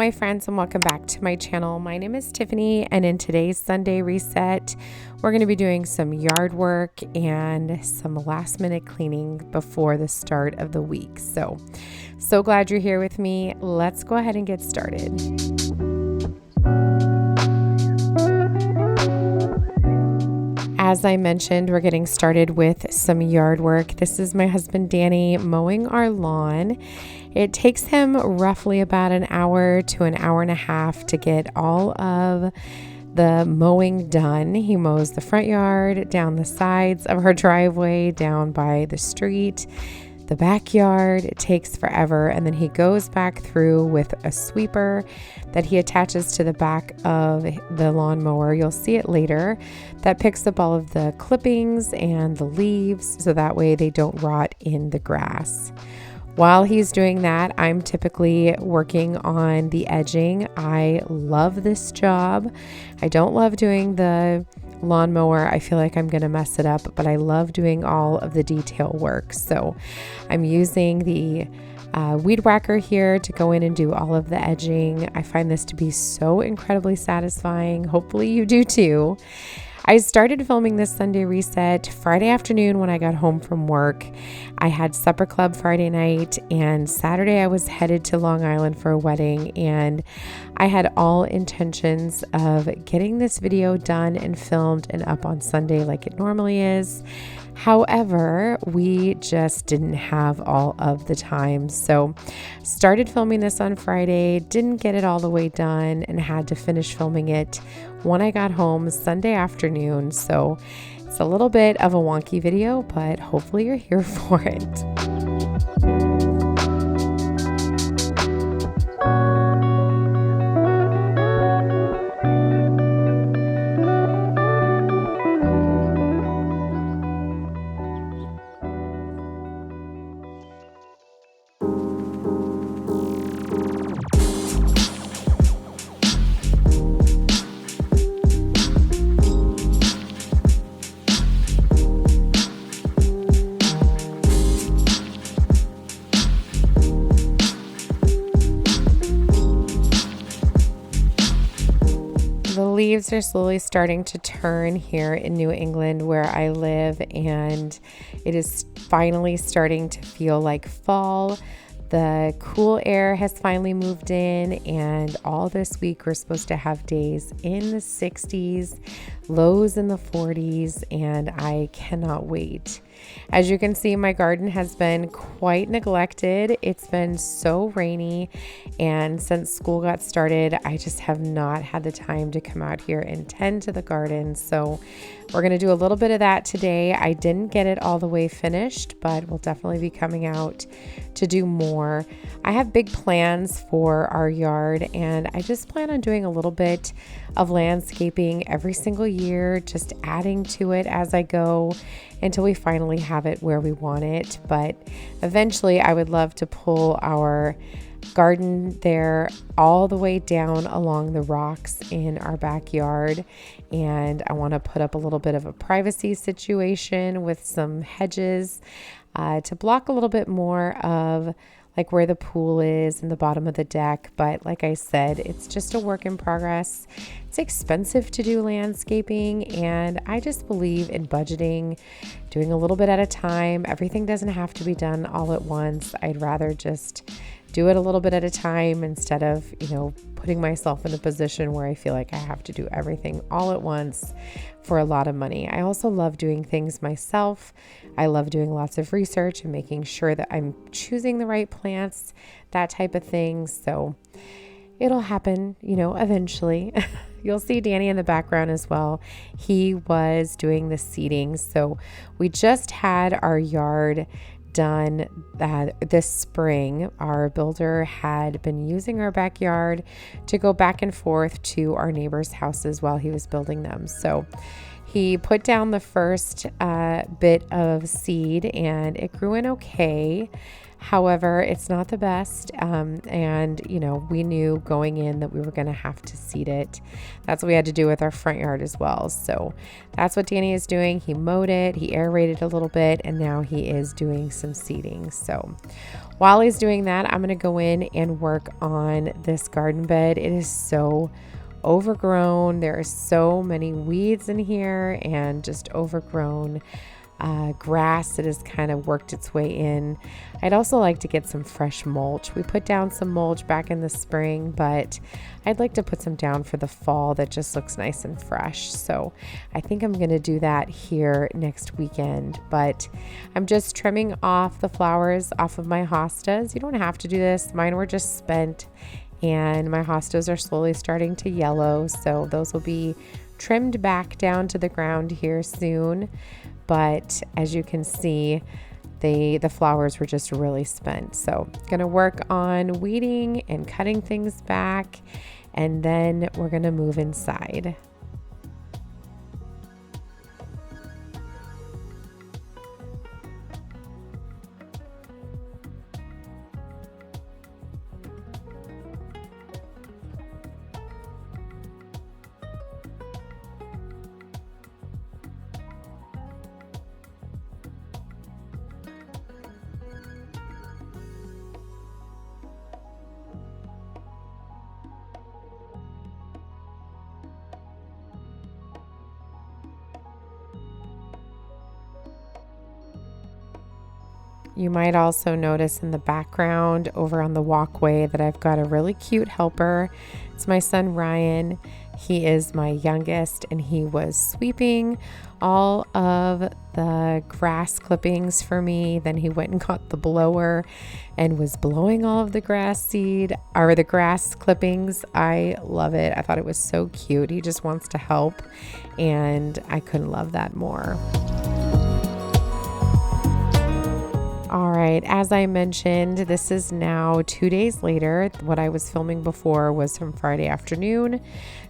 my friends, and welcome back to my channel. My name is Tiffany, and in today's Sunday reset, we're going to be doing some yard work and some last minute cleaning before the start of the week. So glad you're here with me. Let's go ahead and get started. As I mentioned, we're getting started with some yard work. This is my husband Danny mowing our lawn. It takes him roughly about an hour to an hour and a half to get all of the mowing done. He mows the front yard, down the sides of our driveway, down by the street, the backyard. It takes forever, and then he goes back through with a sweeper that he attaches to the back of the lawnmower. You'll see it later. That picks up all of the clippings and the leaves so that way they don't rot in the grass. While he's doing that, I'm typically working on the edging. I love this job. I don't love doing the lawnmower. I feel like I'm going to mess it up, but I love doing all of the detail work. So I'm using the weed whacker here to go in and do all of the edging. I find this to be so incredibly satisfying. Hopefully you do too. I started filming this Sunday reset Friday afternoon when I got home from work. I had supper club Friday night, and Saturday I was headed to Long Island for a wedding, and I had all intentions of getting this video done and filmed and up on Sunday like it normally is. However, we just didn't have all of the time. So started filming this on Friday, didn't get it all the way done, and had to finish filming it when I got home Sunday afternoon. So it's a little bit of a wonky video, but hopefully you're here for it. Leaves are slowly starting to turn here in New England where I live, and it is finally starting to feel like fall. The cool air has finally moved in, and all this week we're supposed to have days in the 60s, lows in the 40s, and I cannot wait. As you can see, my garden has been quite neglected. It's been so rainy, and since school got started, I just have not had the time to come out here and tend to the garden. So we're going to do a little bit of that today. I didn't get it all the way finished, but we'll definitely be coming out to do more. I have big plans for our yard, and I just plan on doing a little bit of landscaping every single year, just adding to it as I go until we finally have it where we want it. But eventually I would love to pull our garden there all the way down along the rocks in our backyard, and I want to put up a little bit of a privacy situation with some hedges to block a little bit more of like where the pool is and the bottom of the deck. But like I said, it's just a work in progress. It's expensive to do landscaping, and I just believe in budgeting, doing a little bit at a time. Everything doesn't have to be done all at once. I'd rather just do it a little bit at a time instead of, putting myself in a position where I feel like I have to do everything all at once for a lot of money. I also love doing things myself. I love doing lots of research and making sure that I'm choosing the right plants, that type of thing. So it'll happen, eventually. You'll see Danny in the background as well. He was doing the seeding. So we just had our yard done this spring. Our builder had been using our backyard to go back and forth to our neighbors' houses while he was building them. So he put down the first bit of seed, and it grew in okay. However, it's not the best. And, you know, we knew going in that we were going to have to seed it. That's what we had to do with our front yard as well. So that's what Danny is doing. He mowed it, he aerated a little bit, and now he is doing some seeding. So while he's doing that, I'm going to go in and work on this garden bed. It is so overgrown. There are so many weeds in here and just overgrown grass that has kind of worked its way in. I'd also like to get some fresh mulch. We put down some mulch back in the spring, but I'd like to put some down for the fall that just looks nice and fresh. So I think I'm going to do that here next weekend, but I'm just trimming off the flowers off of my hostas. You don't have to do this. Mine were just spent and my hostas are slowly starting to yellow. So those will be trimmed back down to the ground here soon. But as you can see, the flowers were just really spent. So gonna work on weeding and cutting things back, and then we're gonna move inside. You might also notice in the background over on the walkway that I've got a really cute helper. It's my son Ryan. He is my youngest, and he was sweeping all of the grass clippings for me. Then he went and got the blower and was blowing all of the grass clippings. I love it. I thought it was so cute. He just wants to help, and I couldn't love that more. All right, as I mentioned, this is now 2 days later. What I was filming before was from Friday afternoon.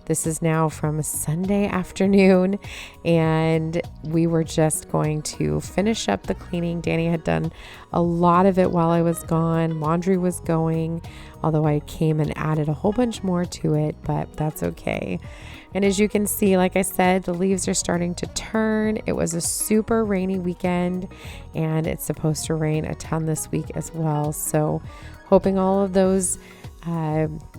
This is now from Sunday afternoon, and we were just going to finish up the cleaning. Danny had done a lot of it while I was gone. Laundry was going, although I came and added a whole bunch more to it, but that's okay. And as you can see, like I said, the leaves are starting to turn. It was a super rainy weekend, and it's supposed to rain a ton this week as well. So hoping all of those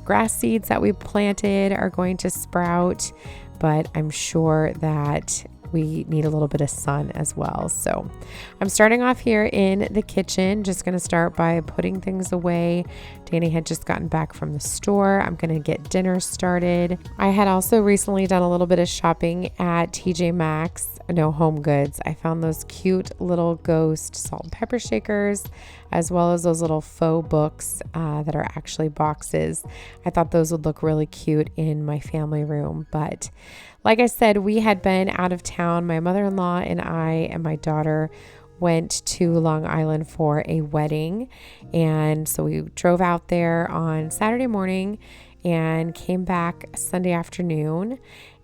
grass seeds that we planted are going to sprout, but I'm sure that we need a little bit of sun as well. So I'm starting off here in the kitchen, just going to start by putting things away. Danny had just gotten back from the store. I'm going to get dinner started. I had also recently done a little bit of shopping at TJ Maxx, no Home Goods. I found those cute little ghost salt and pepper shakers, as well as those little faux books that are actually boxes. I thought those would look really cute in my family room, but like I said, we had been out of town. My mother-in-law and I and my daughter went to Long Island for a wedding. And so we drove out there on Saturday morning and came back Sunday afternoon.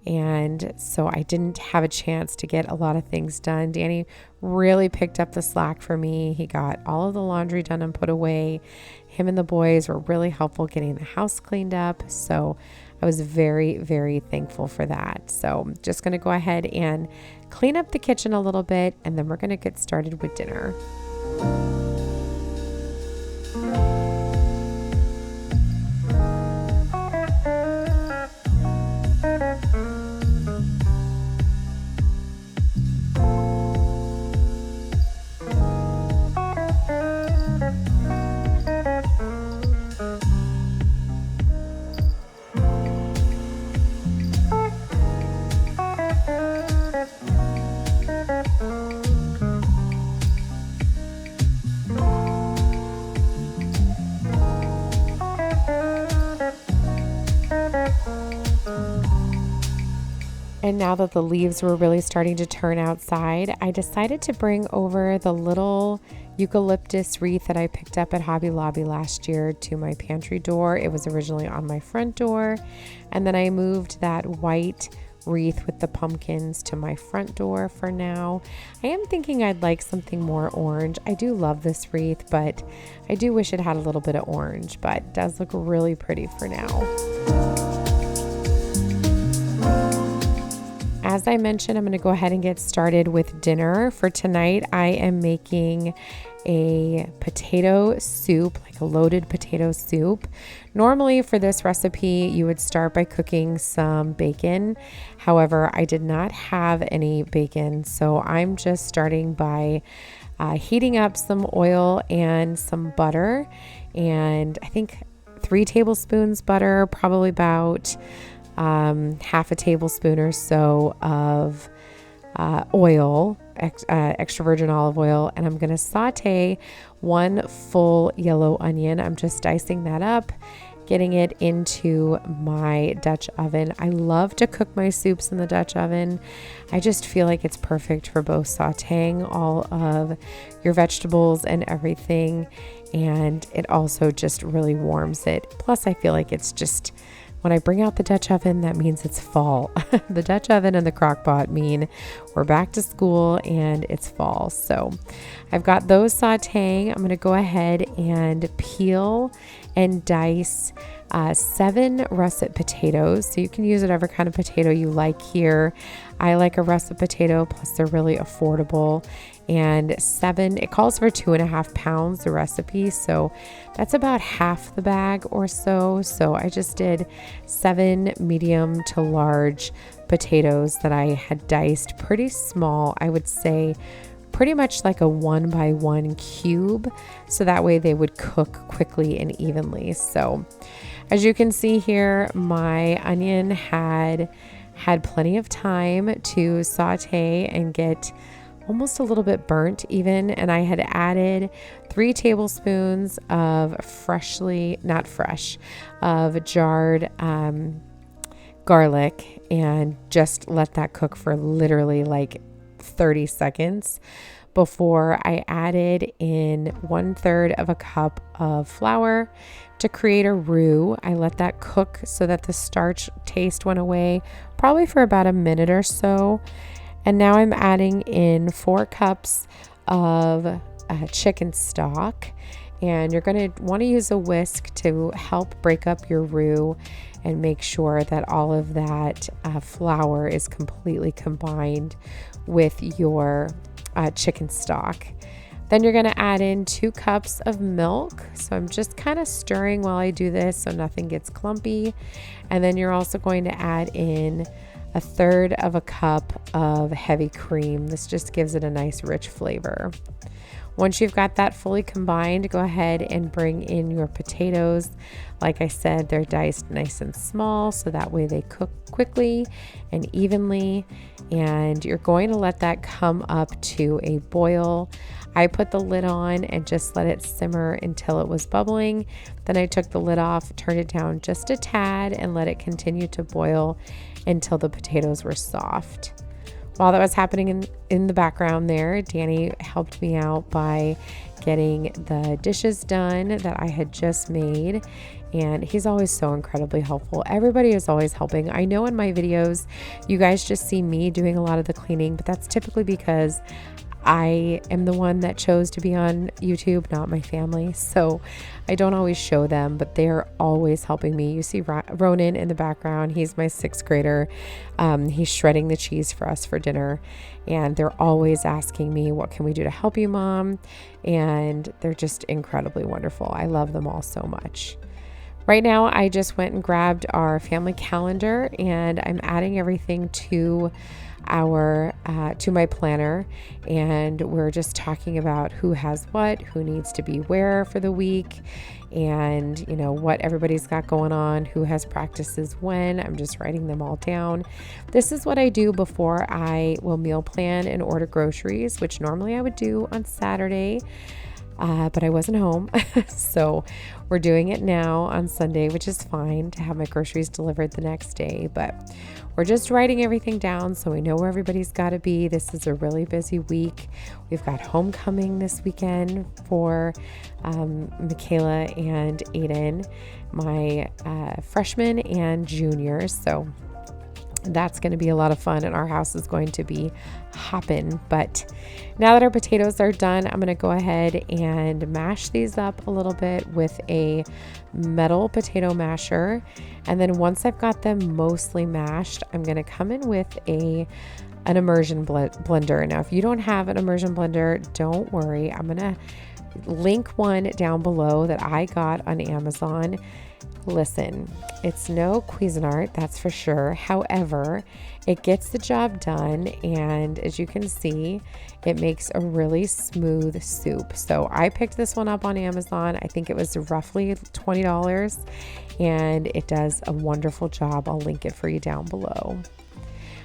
And so I didn't have a chance to get a lot of things done. Danny really picked up the slack for me. He got all of the laundry done and put away. Him and the boys were really helpful getting the house cleaned up. So I was very, very thankful for that. So just going to go ahead and clean up the kitchen a little bit, and then we're going to get started with dinner. And now that the leaves were really starting to turn outside, I decided to bring over the little eucalyptus wreath that I picked up at Hobby Lobby last year to my pantry door. It was originally on my front door. And then I moved that white wreath with the pumpkins to my front door for now. I am thinking I'd like something more orange. I do love this wreath, but I do wish it had a little bit of orange, but it does look really pretty for now. As I mentioned, I'm going to go ahead and get started with dinner. For tonight, I am making a potato soup, like a loaded potato soup. Normally for this recipe, you would start by cooking some bacon. However, I did not have any bacon, so I'm just starting by heating up some oil and some butter, and I think 3 tablespoons butter, probably about half a tablespoon or so of oil, extra virgin olive oil, and I'm going to saute 1 full yellow onion. I'm just dicing that up, getting it into my Dutch oven. I love to cook my soups in the Dutch oven. I just feel like it's perfect for both sauteing all of your vegetables and everything, and it also just really warms it. Plus, I feel like it's just, when I bring out the Dutch oven, that means it's fall. The Dutch oven and the crock pot mean we're back to school and it's fall. So I've got those sauteing. I'm going to go ahead and peel and dice 7 russet potatoes. So you can use whatever kind of potato you like here. I like a russet potato, plus they're really affordable. And 7, it calls for 2.5 pounds, the recipe. So that's about half the bag or so. So I just did 7 medium to large potatoes that I had diced pretty small. I would say pretty much like a 1 by 1 cube. So that way they would cook quickly and evenly. So as you can see here, my onion had plenty of time to saute and get almost a little bit burnt even, and I had added 3 tablespoons of jarred garlic, and just let that cook for literally like 30 seconds before I added in 1/3 of a cup of flour to create a roux. I let that cook so that the starch taste went away, probably for about a minute or so. And now I'm adding in 4 cups of chicken stock, and you're going to want to use a whisk to help break up your roux and make sure that all of that flour is completely combined with your chicken stock. Then you're going to add in 2 cups of milk. So I'm just kind of stirring while I do this so nothing gets clumpy. And then you're also going to add in 1/3 of a cup of heavy cream. This just gives it a nice rich flavor. Once you've got that fully combined, go ahead and bring in your potatoes. Like I said, they're diced nice and small, so that way they cook quickly and evenly. And you're going to let that come up to a boil. I put the lid on and just let it simmer until it was bubbling. Then I took the lid off, turned it down just a tad, and let it continue to boil until the potatoes were soft. While that was happening in the background there, Danny helped me out by getting the dishes done that I had just made. And he's always so incredibly helpful. Everybody is always helping. I know in my videos, you guys just see me doing a lot of the cleaning, but that's typically because I am the one that chose to be on YouTube, not my family. So I don't always show them, but they're always helping me. You see Ronan in the background. He's my 6th grader. He's shredding the cheese for us for dinner. And they're always asking me, what can we do to help you, Mom? And they're just incredibly wonderful. I love them all so much. Right now, I just went and grabbed our family calendar, and I'm adding everything to my planner, and we're just talking about who has what, who needs to be where for the week, and what everybody's got going on, who has practices when. I'm just writing them all down. This is what I do before I will meal plan and order groceries, which normally I would do on Saturday. But I wasn't home, so we're doing it now on Sunday, which is fine to have my groceries delivered the next day. But we're just writing everything down so we know where everybody's got to be. This is a really busy week. We've got homecoming this weekend for Michaela and Aiden, my freshmen and juniors. So That's going to be a lot of fun, and our house is going to be hopping. But now that our potatoes are done, I'm going to go ahead and mash these up a little bit with a metal potato masher. And then once I've got them mostly mashed, I'm going to come in with an immersion blender. Now, if you don't have an immersion blender, don't worry. I'm going to link one down below that I got on Amazon. Listen, it's no Cuisinart, that's for sure. However, it gets the job done, and as you can see, it makes a really smooth soup. So I picked this one up on Amazon. I think it was roughly $20, and it does a wonderful job. I'll link it for you down below.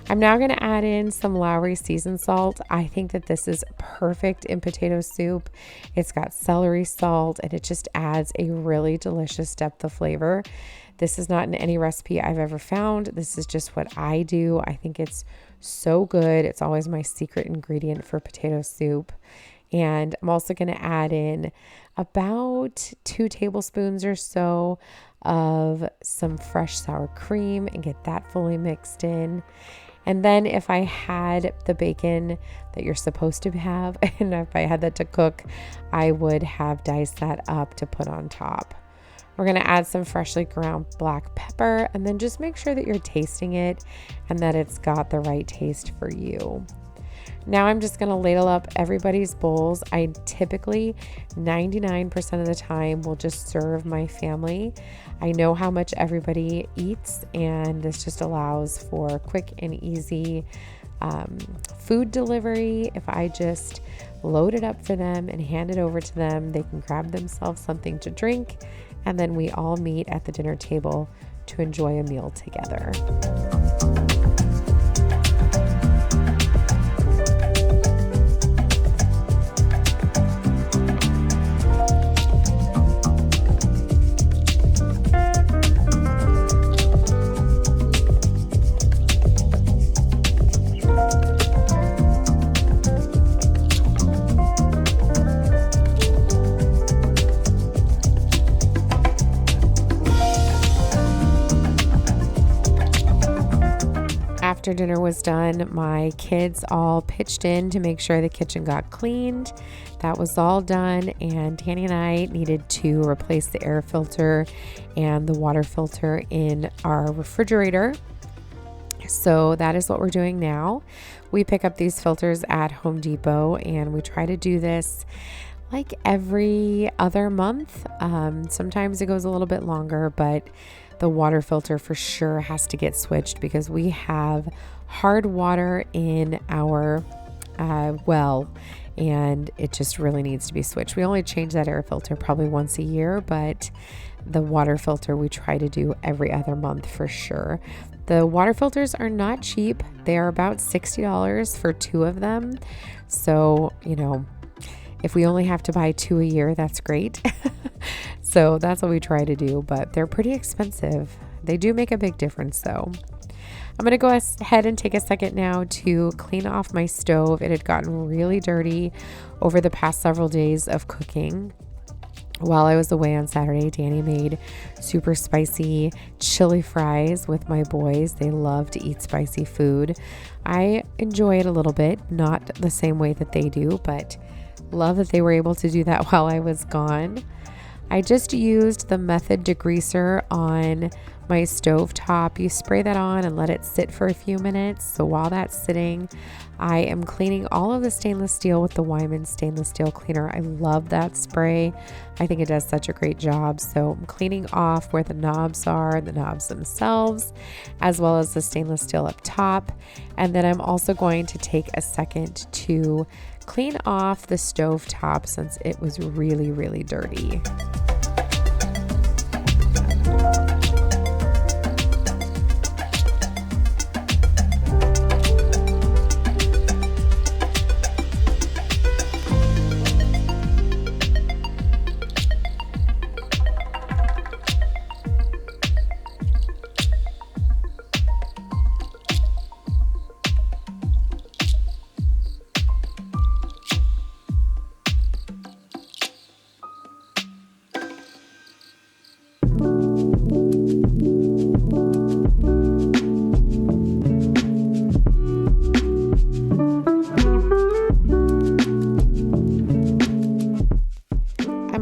I'm now going to add in some Lowry seasoned salt. I think that this is perfect in potato soup. It's got celery salt, and it just adds a really delicious depth of flavor. This is not in any recipe I've ever found. This is just what I do. I think it's so good. It's always my secret ingredient for potato soup. And I'm also going to add in about 2 tablespoons or so of some fresh sour cream and get that fully mixed in. And then if I had the bacon that you're supposed to have, and if I had that to cook, I would have diced that up to put on top. We're going to add some freshly ground black pepper, and then just make sure that you're tasting it and that it's got the right taste for you. Now I'm just going to ladle up everybody's bowls. I typically 99% of the time will just serve my family. I know how much everybody eats, and this just allows for quick and easy food delivery. If I just load it up for them and hand it over to them, they can grab themselves something to drink, and then we all meet at the dinner table to enjoy a meal together. After dinner was done, my kids all pitched in to make sure the kitchen got cleaned. That was all done, and Danny and I needed to replace the air filter and the water filter in our refrigerator. So that is what we're doing now. We pick up these filters at Home Depot, and we try to do this like every other month. Sometimes it goes a little bit longer, but the water filter for sure has to get switched because we have hard water in our well, and it just really needs to be switched. We only change that air filter probably once a year, but the water filter we try to do every other month for sure. The water filters are not cheap. They are about $60 for 2 of them. So, if we only have to buy 2 a year, that's great. So that's what we try to do, but they're pretty expensive. They do make a big difference though. I'm going to go ahead and take a second now to clean off my stove. It had gotten really dirty over the past several days of cooking. While I was away on Saturday, Danny made super spicy chili fries with my boys. They love to eat spicy food. I enjoy it a little bit, not the same way that they do, but love that they were able to do that while I was gone. I just used the Method degreaser on my stove top. You spray that on and let it sit for a few minutes. So while that's sitting, I am cleaning all of the stainless steel with the Wyman stainless steel cleaner. I love that spray. I think it does such a great job. So I'm cleaning off where the knobs are, the knobs themselves, as well as the stainless steel up top. And then I'm also going to take a second to clean off the stove top since it was really, really dirty.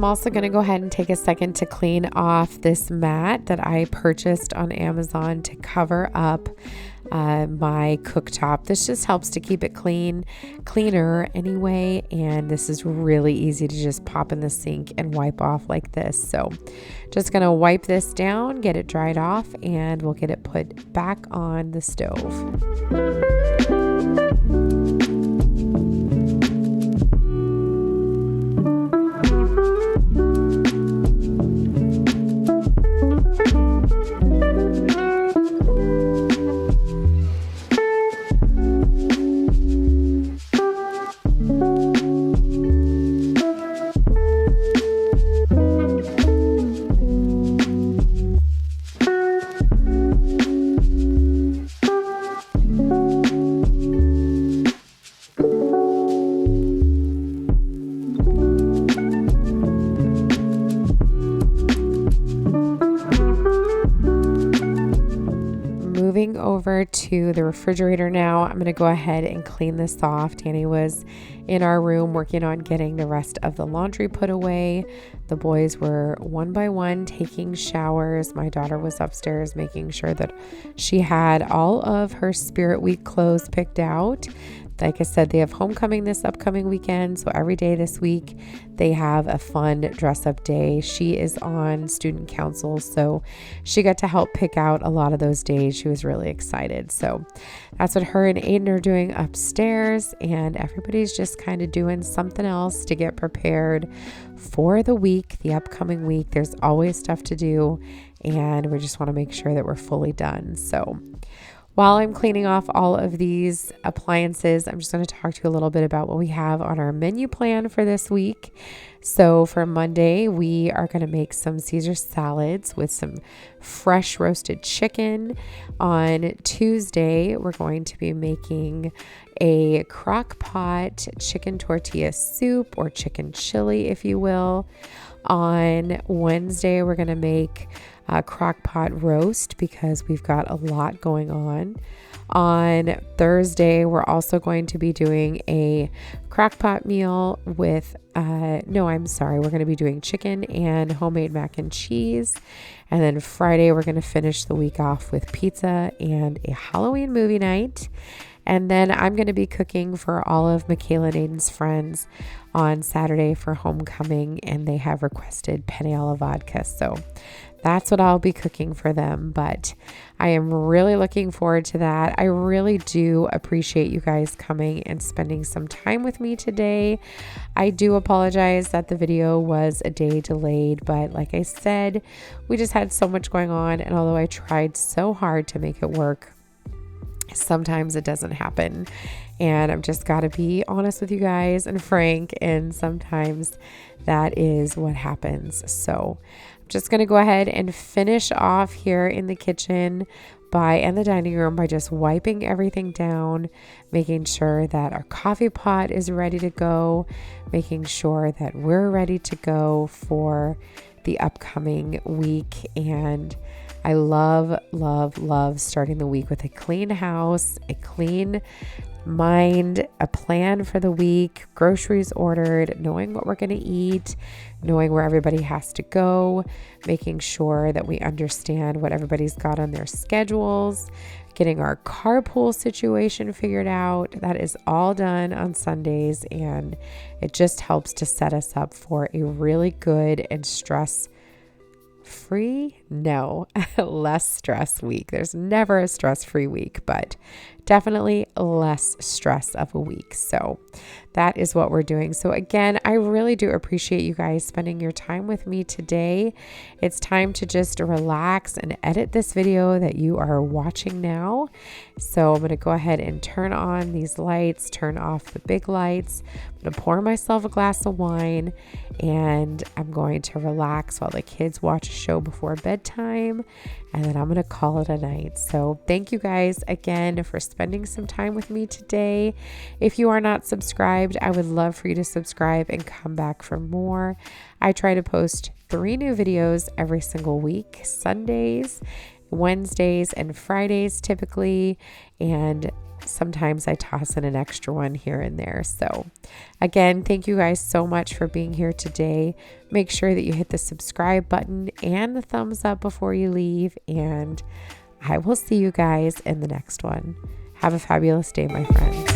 I'm also going to go ahead and take a second to clean off this mat that I purchased on Amazon to cover up my cooktop. This just helps to keep it cleaner anyway, and this is really easy to just pop in the sink and wipe off like this. So just gonna wipe this down, get it dried off, and we'll get it put back on the stove. Moving over to the refrigerator now, I'm going to go ahead and clean this off. Danny was in our room working on getting the rest of the laundry put away. The boys were one by one taking showers. My daughter was upstairs making sure that she had all of her Spirit Week clothes picked out. Like I said, they have homecoming this upcoming weekend, so every day this week they have a fun dress-up day. She is on student council, so she got to help pick out a lot of those days. She was really excited. So that's what her and Aiden are doing upstairs, and everybody's just kind of doing something else to get prepared for the week, the upcoming week. There's always stuff to do, and we just want to make sure that we're fully done. So while I'm cleaning off all of these appliances, I'm just going to talk to you a little bit about what we have on our menu plan for this week. So for Monday, we are going to make some Caesar salads with some fresh roasted chicken. On Tuesday, we're going to be making a crock pot chicken tortilla soup, or chicken chili, if you will. On Wednesday, we're going to make a crock pot roast because we've got a lot going on. On Thursday, we're also going to be doing a crock pot meal with, we're going to be doing chicken and homemade mac and cheese. And then Friday, we're going to finish the week off with pizza and a Halloween movie night. And then I'm going to be cooking for all of Michaela and Aiden's friends on Saturday for homecoming, and they have requested penne alla vodka. So that's what I'll be cooking for them, but I am really looking forward to that. I really do appreciate you guys coming and spending some time with me today. I do apologize that the video was a day delayed, but like I said, we just had so much going on, and although I tried so hard to make it work, sometimes it doesn't happen, and I've just got to be honest with you guys and frank, and sometimes that is what happens. So I'm just going to go ahead and finish off here in the kitchen and the dining room by just wiping everything down, making sure that our coffee pot is ready to go, making sure that we're ready to go for the upcoming week. And I love, love, love starting the week with a clean house, a clean mind, a plan for the week, groceries ordered, knowing what we're going to eat, knowing where everybody has to go, making sure that we understand what everybody's got on their schedules, getting our carpool situation figured out. That is all done on Sundays, and it just helps to set us up for a really good and less stress week. There's never a stress-free week, but definitely less stress of a week. So that is what we're doing. So again, I really do appreciate you guys spending your time with me today. It's time to just relax and edit this video that you are watching now. So I'm going to go ahead and turn on these lights, turn off the big lights. I'm going to pour myself a glass of wine, and I'm going to relax while the kids watch a show before bedtime, and then I'm going to call it a night. So thank you guys again for spending some time with me today. If you are not subscribed, I would love for you to subscribe and come back for more. I try to post 3 new videos every single week, Sundays, Wednesdays, and Fridays typically. And sometimes I toss in an extra one here and there. So again, thank you guys so much for being here today. Make sure that you hit the subscribe button and the thumbs up before you leave, and I will see you guys in the next one. Have a fabulous day, my friends.